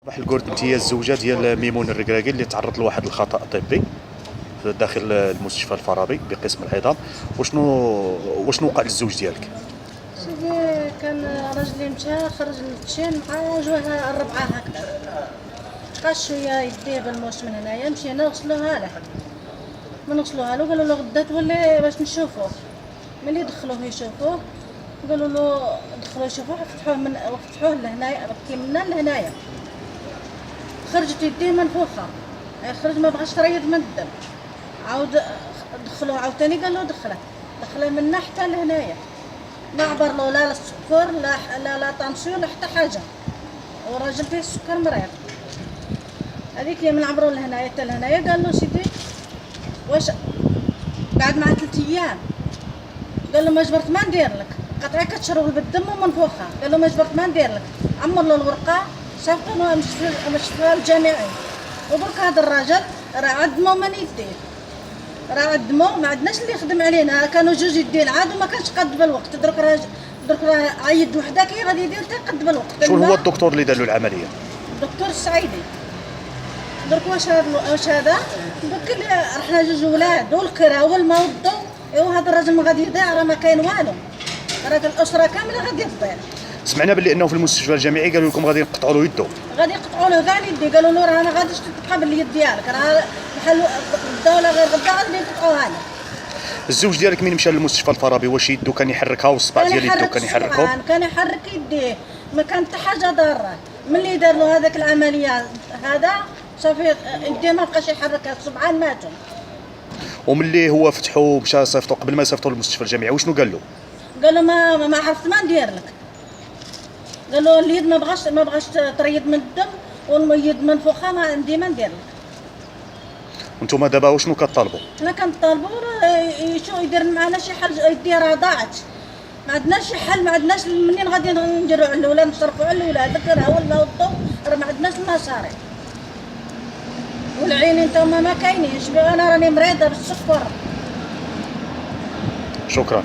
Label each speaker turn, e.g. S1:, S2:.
S1: صباح الورد. انت هي الزوجه ديال ميمون الركراكي اللي تعرض لواحد الخطا طبي داخل المستشفى الفارابي بقسم العظام. وشنو وقع للزوج ديالك؟
S2: سيدي كان راجلي مشى خرج من التشين مع جوه الربعة هكذا، بقى شوية يديه بالموس من هنايا، مشينا نغسلوها له. من غسلوها له قالوا له غدا تولي باش نشوفوه. ملي دخلوه يشوفوه قالوا له دخلوا يشوفوه فتحوه لهنايا كيمنا لهنايا، خرجت يديه منفوخة، خرج ما بغاش يريض من الدم. عاود دخلوه عاوتاني قالوا دخله من حتى لهنايا، ما عبر له لا السكر لا طنسيون لا حتى حاجه، والراجل فيه السكر مريض. هذيك من عبروا لهنايا حتى لهنايا قال له سيدي واش قعد معاه 3 ايام، قال له ما جبرت ما ندير لك، قطعي كتشرب بالدم ومنفوخه، قال له ما جبرت ما ندير لك، عمر له الورقه صيفطوا المستشفى الجامعي. ودرك هذا الراجل راه عدمو من يديه، راه عدمو ما عندناش اللي يخدم علينا، كانوا جوج يدين عاد وما كانش قد بالوقت. درك راه عيد وحده كي غادي يدير حتى قد بالوقت.
S1: شكون هو الدكتور اللي دار له العمليه؟
S2: الدكتور السعيدي. درك واش هذا درك اللي رحنا جوج ولاد والكرا والموضوع، ايوا هذا الراجل ما غادي يضيع، راه ما كاين والو، راه الاسره كامله غادي تضيع.
S1: سمعنا باللي انه في المستشفى الجامعي قالوا لكم غادي يقطعوا له يده.
S2: غادي يقطعوا له كاع اليد، قالوا له راه ما غاديش تبقى باليد ديالك، راه بحال غدا ولا غير غدا غادي يقطعوها له.
S1: الزوج ديالك مين مشى للمستشفى الفارابي واش يدو كان يحركها والصبع ديال يدو كان يحركهم؟
S2: كان يحرك يديه، ما كان حتى حاجه ضاره. ملي دار له هذاك العمليه هذا صافي يديه ما بقاش يحركها، الصبعان ماتوا.
S1: وملي هو فتحوا مشى صيفطوا قبل ما يصيفطوا للمستشفى الجامعي وشنو قال له؟
S2: قال له ما عرفت ما ندير لك، قال له اليد ما بغاش تريض من الدم، واليد منفوخه ما عندي ما ندير لك.
S1: وانتم دابا وشنو كطالبوا؟
S2: حنا كنطالبوا شو يدير معنا شي حل، يديه راه ضاعت، ما عندناش شي حل، ما عندناش منين غادي نديروا على الاولاد نصرفوا على الاولاد، ذكر هو الموضوع راه ما عندناش المصاري، والعينين تما ما كاينينش. انا راني مريضه بالسكر.
S1: شكرا.